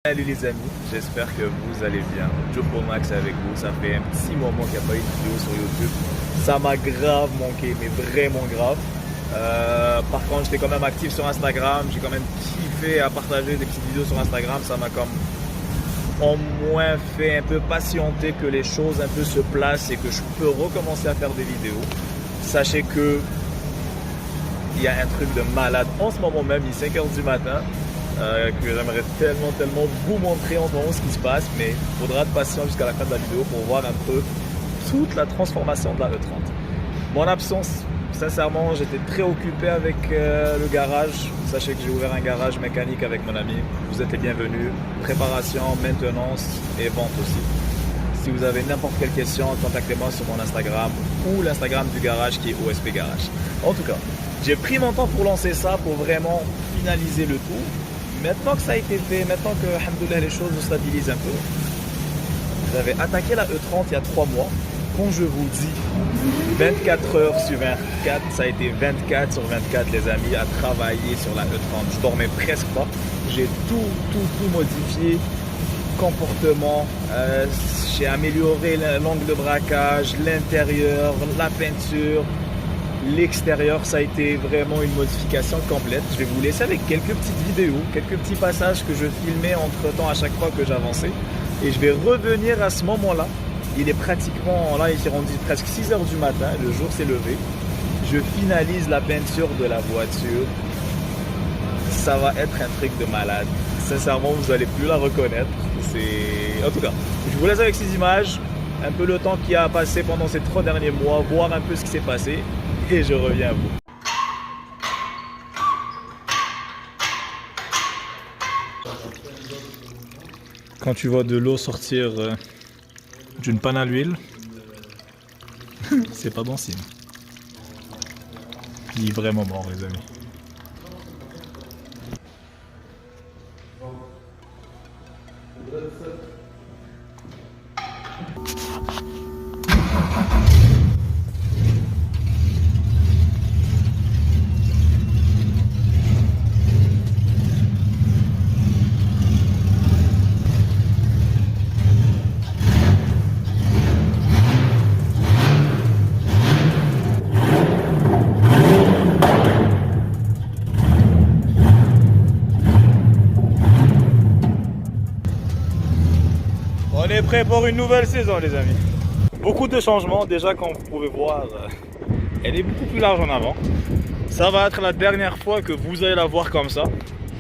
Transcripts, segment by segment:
Salut les amis, j'espère que vous allez bien. Joe Pro Max avec vous, ça fait un petit moment qu'il n'y a pas eu de vidéo sur YouTube. Ça m'a grave manqué, mais vraiment grave. Par contre, j'étais quand même actif sur Instagram, j'ai quand même kiffé à partager des petites vidéos sur Instagram. Ça m'a comme au moins fait un peu patienter que les choses un peu se placent et que je peux recommencer à faire des vidéos. Sachez que il y a un truc de malade en ce moment même, il est 5 h du matin. Que j'aimerais tellement vous montrer en ce moment ce qui se passe, mais il faudra être patient jusqu'à la fin de la vidéo pour voir un peu toute la transformation de la E30. Mon absence, sincèrement, j'étais très occupé avec le garage. Sachez que j'ai ouvert un garage mécanique avec mon ami. Vous êtes les bienvenus. Préparation, maintenance et vente aussi. Si vous avez n'importe quelle question, contactez-moi sur mon Instagram ou l'Instagram du garage qui est OSP Garage. En tout cas, j'ai pris mon temps pour lancer ça, pour vraiment finaliser le tout. Maintenant que ça a été fait, maintenant que, alhamdoulilah, les choses se stabilisent un peu, j'avais attaqué la E30 il y a 3 mois. Quand je vous dis 24 heures sur 24, ça a été 24 sur 24 les amis à travailler sur la E30. Je dormais presque pas. J'ai tout modifié. Comportement, j'ai amélioré l'angle de braquage, l'intérieur, la peinture. L'extérieur, ça a été vraiment une modification complète. Je vais vous laisser avec quelques petites vidéos, quelques petits passages que je filmais entre temps à chaque fois que j'avançais. Et je vais revenir à ce moment-là. Il est pratiquement, là il s'est rendu presque 6 h du matin, le jour s'est levé. Je finalise la peinture de la voiture. Ça va être un truc de malade. Sincèrement, vous n'allez plus la reconnaître. En tout cas, je vous laisse avec ces images, un peu le temps qui a passé pendant ces 3 derniers mois, voir un peu ce qui s'est passé. Et je reviens à vous. Quand tu vois de l'eau sortir d'une panne à l'huile, c'est pas bon signe. Il est vraiment mort les amis. On est prêt pour une nouvelle saison les amis. Beaucoup de changements déjà, comme vous pouvez voir, elle est beaucoup plus large en avant. Ça va être la dernière fois que vous allez la voir comme ça.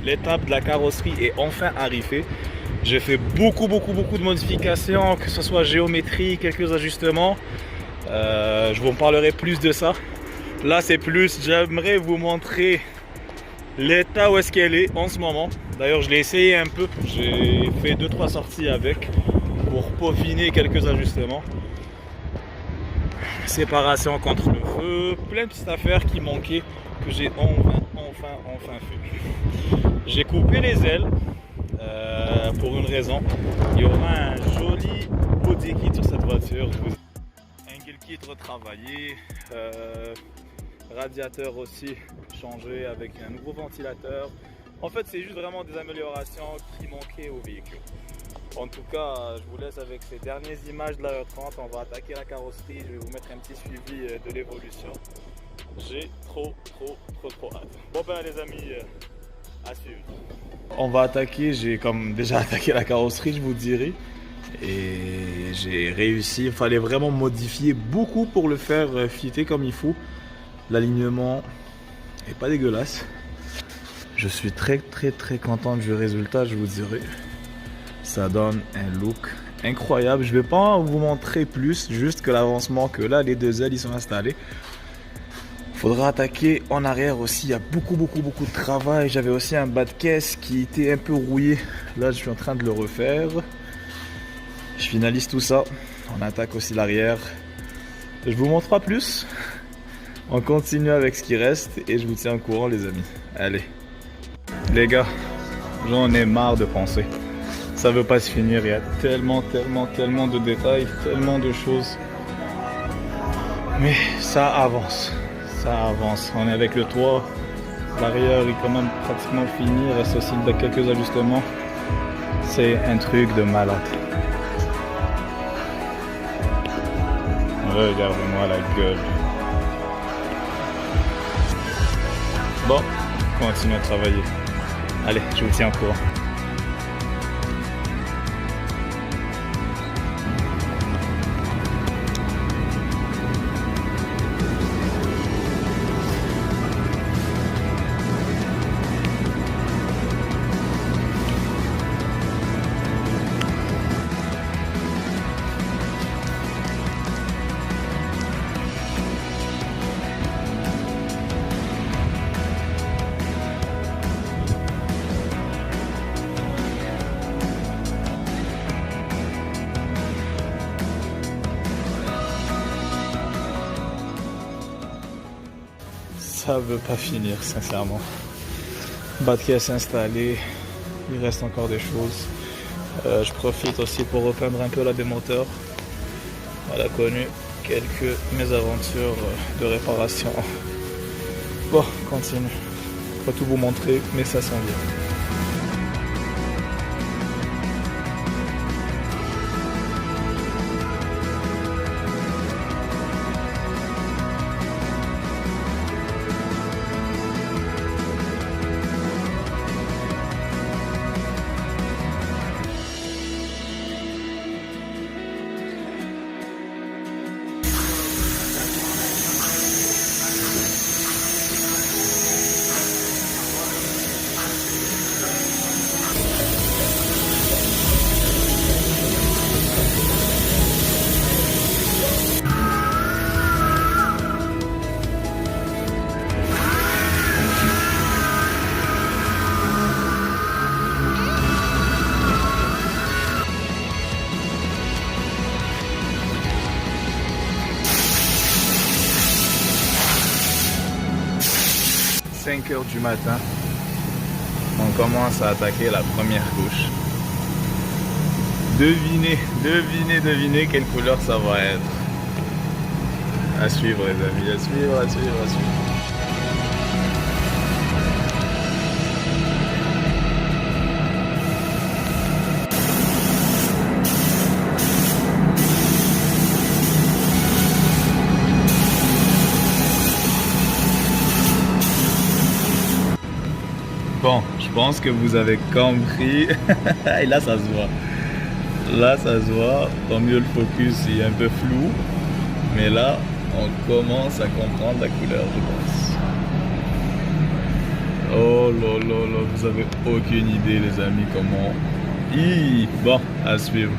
L'étape de la carrosserie est enfin arrivée. J'ai fait beaucoup de modifications, que ce soit géométrie, quelques ajustements. Je vous en parlerai plus de ça. Là c'est plus, j'aimerais vous montrer l'état où est-ce qu'elle est en ce moment. D'ailleurs je l'ai essayé un peu, j'ai fait 2-3 sorties avec pour peaufiner quelques ajustements. Séparation contre le feu, plein de petites affaires qui manquaient que j'ai enfin fait. J'ai coupé les ailes pour une raison. Il y aura un joli body kit sur cette voiture. Angle kit retravaillé, radiateur aussi changé avec un nouveau ventilateur. En fait, c'est juste vraiment des améliorations qui manquaient au véhicule. En tout cas, je vous laisse avec ces dernières images de la E30. On va attaquer la carrosserie. Je vais vous mettre un petit suivi de l'évolution. J'ai trop hâte. Bon ben les amis, à suivre. On va attaquer, j'ai comme déjà attaqué la carrosserie, je vous dirai. Et j'ai réussi. Il fallait vraiment modifier beaucoup pour le faire fitter comme il faut. L'alignement est pas dégueulasse. Je suis très content du résultat, je vous dirai. Ça donne un look incroyable. Je vais pas vous montrer plus, juste que l'avancement, que là les deux ailes ils sont installés. Faudra attaquer en arrière aussi. Il y a beaucoup de travail. J'avais aussi un bas de caisse qui était un peu rouillé. Là je suis en train de le refaire. Je finalise tout ça. On attaque aussi l'arrière. Je vous montre pas plus. On continue avec ce qui reste et je vous tiens au courant les amis. Allez. Les gars, j'en ai marre de penser. Ça veut pas se finir, il y a tellement de détails, tellement de choses. Mais ça avance. On est avec le toit. L'arrière est quand même pratiquement fini. Il reste aussi quelques ajustements. C'est un truc de malade. Regardez-moi la gueule. Bon, continue à travailler. Allez, je vous tiens au courant. Ça veut pas finir, sincèrement. Batterie s'est installée, il reste encore des choses. Je profite aussi pour repeindre un peu la démoteur. Elle a connu quelques mésaventures de réparation. Bon, continue. Pas tout vous montrer, mais ça sent bien. 5 heures du matin, on commence à attaquer la première couche. Devinez quelle couleur ça va être. À suivre les amis, à suivre. Bon, je pense que vous avez compris. Et là, ça se voit. Là, ça se voit. Tant mieux, le focus est un peu flou. Mais là, on commence à comprendre la couleur, je pense. Oh là là là, vous avez aucune idée, les amis, comment. Bon, à suivre.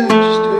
just do